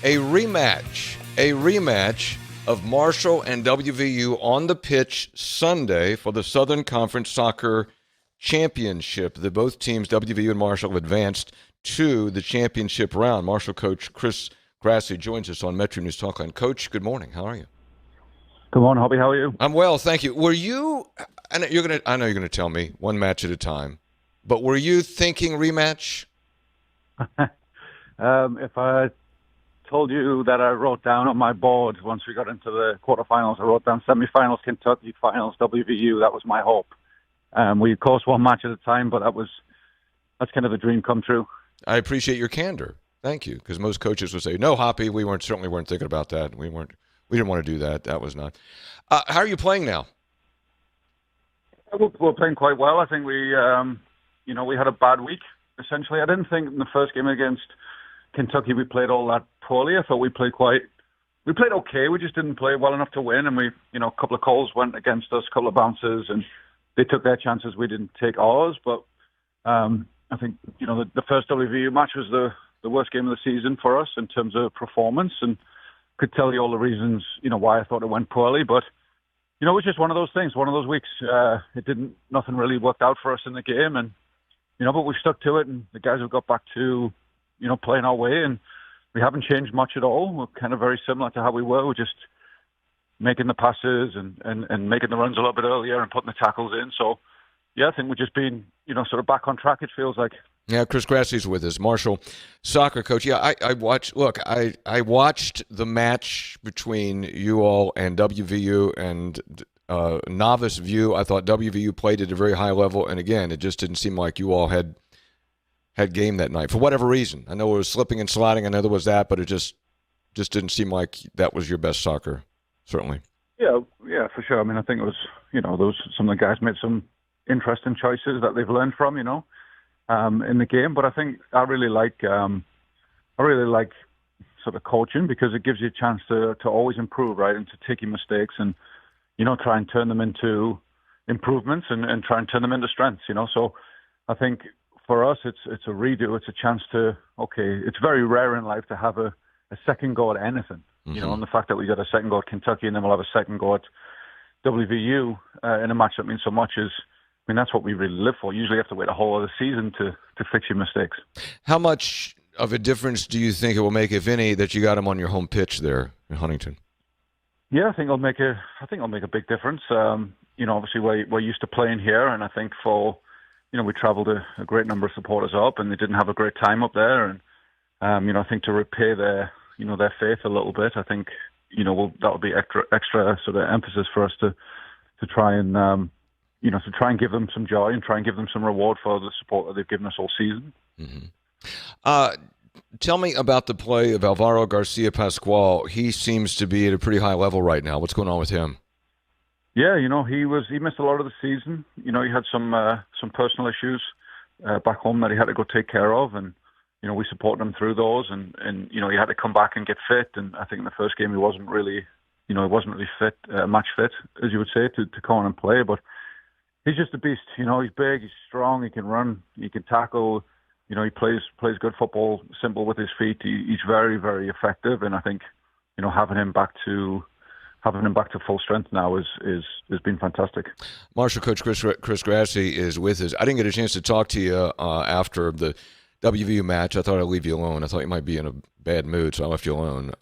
A rematch of Marshall and WVU on the pitch Sunday for the Southern Conference Soccer Championship. Both teams, WVU and Marshall, have advanced to the championship round. Marshall coach Chris Grassie joins us on Metro News Talkline. Coach, good morning. How are you? Good morning, Hobby. How are you? I'm well, thank you. Were you? I know you're going to tell me one match at a time, but were you thinking rematch? If I told you that I wrote down on my board once we got into the quarterfinals, I wrote down semifinals, Kentucky, finals, WVU. That was my hope. We of course one match at a time, but that's kind of a dream come true. I appreciate your candor. Thank you, because most coaches would say, "No, Hoppy, we certainly weren't thinking about that. We didn't want to do that. That was not." How are you playing now? We're playing quite well. I think we had a bad week. Essentially, I didn't think in the first game against Kentucky we played all that poorly. I thought we played okay. We just didn't play well enough to win, and a couple of calls went against us, a couple of bounces, and they took their chances. We didn't take ours, but I think the first WVU match was the worst game of the season for us in terms of performance, and could tell you all the reasons why I thought it went poorly, but it was just one of those things, one of those weeks. Nothing really worked out for us in the game, and but we stuck to it, and the guys have got back to playing our way, and we haven't changed much at all. We're kind of very similar to how we were. We're just making the passes and making the runs a little bit earlier and putting the tackles in. So, yeah, I think we're just being, sort of back on track, it feels like. Yeah, Chris Grassie's with us, Marshall soccer coach. Yeah, I watched the match between you all and WVU and novice view. I thought WVU played at a very high level, and again, it just didn't seem like you all had game that night for whatever reason. I know it was slipping and sliding. I know there was that, but it just didn't seem like that was your best soccer. Certainly. Yeah, for sure. I mean, I think it was, some of the guys made some interesting choices that they've learned from, in the game. But I think I really like sort of coaching, because it gives you a chance to always improve, right, and to take your mistakes and try and turn them into improvements and try and turn them into strengths. So I think for us, it's a redo. It's a chance to, it's very rare in life to have a second go at anything. Mm-hmm. And the fact that we got a second go at Kentucky and then we'll have a second go at WVU in a match that means so much that's what we really live for. You usually have to wait a whole other season to fix your mistakes. How much of a difference do you think it will make, if any, that you got them on your home pitch there in Huntington? Yeah, I think it'll make a big difference. Obviously we're used to playing here, and I think we traveled a great number of supporters up, and they didn't have a great time up there, and I think to repay their faith a little bit, I think that'll be extra sort of emphasis for us to try and to try and give them some joy and try and give them some reward for the support that they've given us all season. Mm-hmm. Tell me about the play of Alvaro Garcia Pascual. He seems to be at a pretty high level right now. What's going on with him? Yeah, he missed a lot of the season. He had some personal issues back home that he had to go take care of, and we supported him through those, and he had to come back and get fit. And I think in the first game he wasn't really fit, match fit, as you would say, to come on and play. But he's just a beast. He's big, he's strong, he can run, he can tackle. He plays good football, simple with his feet. He's very, very effective, and I think having him back to full strength now has been fantastic. Marshall coach Chris Grassie is with us. I didn't get a chance to talk to you after the WVU match. I thought I'd leave you alone. I thought you might be in a bad mood, so I left you alone.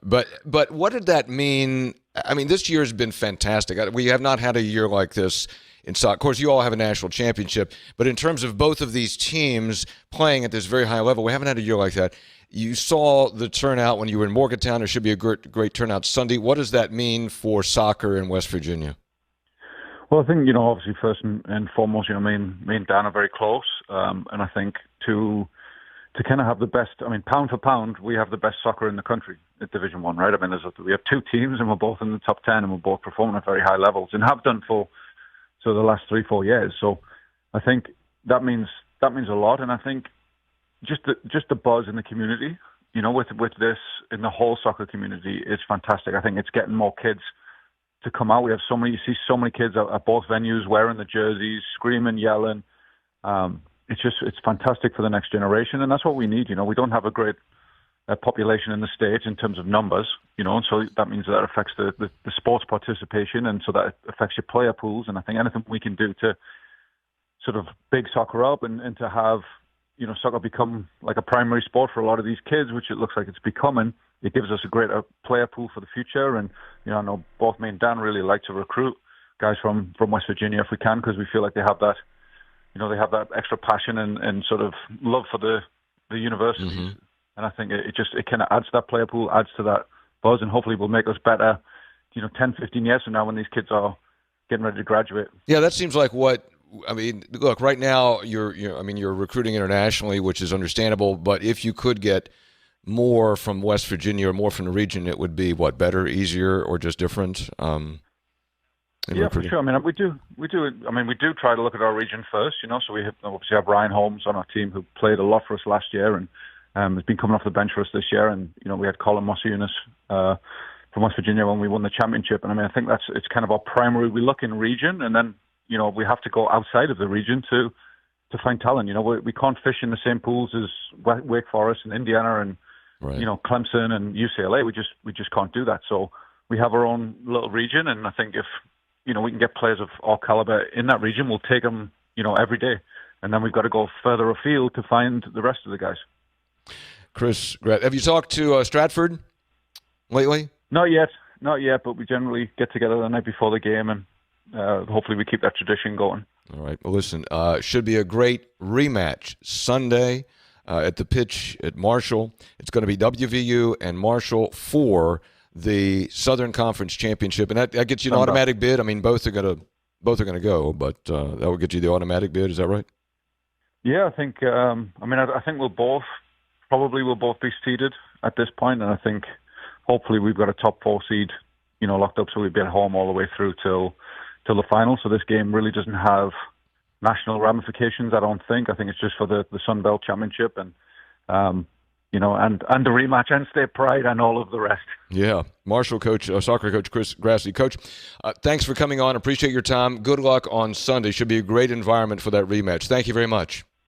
But what did that mean? I mean, this year has been fantastic. We have not had a year like this in soccer. Of course, you all have a national championship, but in terms of both of these teams playing at this very high level, we haven't had a year like that. You saw the turnout when you were in Morgantown. There should be a great turnout Sunday. What does that mean for soccer in West Virginia? Well, I think, obviously first and foremost, me and Dan are very close. And I think to kind of have the best, pound for pound, we have the best soccer in the country at Division I, right? We have two teams and we're both in the top 10 and we're both performing at very high levels and have done for the last 3-4 years. So I think that means a lot. And I think just the buzz in the community, with this in the whole soccer community is fantastic. I think it's getting more kids to come out. You see so many kids at both venues wearing the jerseys, screaming, yelling. It's fantastic for the next generation, and that's what we need. We don't have a great population in the state in terms of numbers, and so that means that affects the sports participation, and so that affects your player pools. And I think anything we can do to sort of big soccer up and to have, soccer become like a primary sport for a lot of these kids, which it looks like it's becoming, it gives us a greater player pool for the future. And, I know both me and Dan really like to recruit guys from West Virginia if we can, because we feel like they have that, they have that extra passion and sort of love for the universities. Mm-hmm. And I think it kind of adds to that player pool, adds to that buzz, and hopefully will make us better, 10, 15 years from now when these kids are getting ready to graduate. Yeah, that seems like what, look, right now you're recruiting internationally, which is understandable, but if you could get more from West Virginia or more from the region, it would be what, better, easier, or just different? Yeah, for sure. We do try to look at our region first, so we obviously have Ryan Holmes on our team, who played a lot for us last year and has been coming off the bench for us this year. And, we had Colin Mosiunas from West Virginia when we won the championship. And it's kind of our primary. We look in region, and then, we have to go outside of the region to find talent. We can't fish in the same pools as Wake Forest and Indiana and, right, Clemson and UCLA. We just can't do that. So we have our own little region. And I think if, we can get players of our caliber in that region, we'll take them, every day. And then we've got to go further afield to find the rest of the guys. Chris, have you talked to Stratford lately? Not yet, but we generally get together the night before the game, and hopefully we keep that tradition going. All right. Well, listen, should be a great rematch Sunday at the pitch at Marshall. It's going to be WVU and Marshall for the Southern Conference Championship, and that gets you an automatic bid. Both are going to go, but that will get you the automatic bid. Is that right? Yeah, I think. I think we'll both be seeded at this point, and I think hopefully we've got a top 4 seed, locked up, so we'll be at home all the way through till the final. So this game really doesn't have national ramifications, I don't think. I think it's just for the Sun Belt Championship and the rematch and state pride and all of the rest. Yeah. Marshall coach, soccer coach Chris Grassie. Coach, thanks for coming on. Appreciate your time. Good luck on Sunday. Should be a great environment for that rematch. Thank you very much.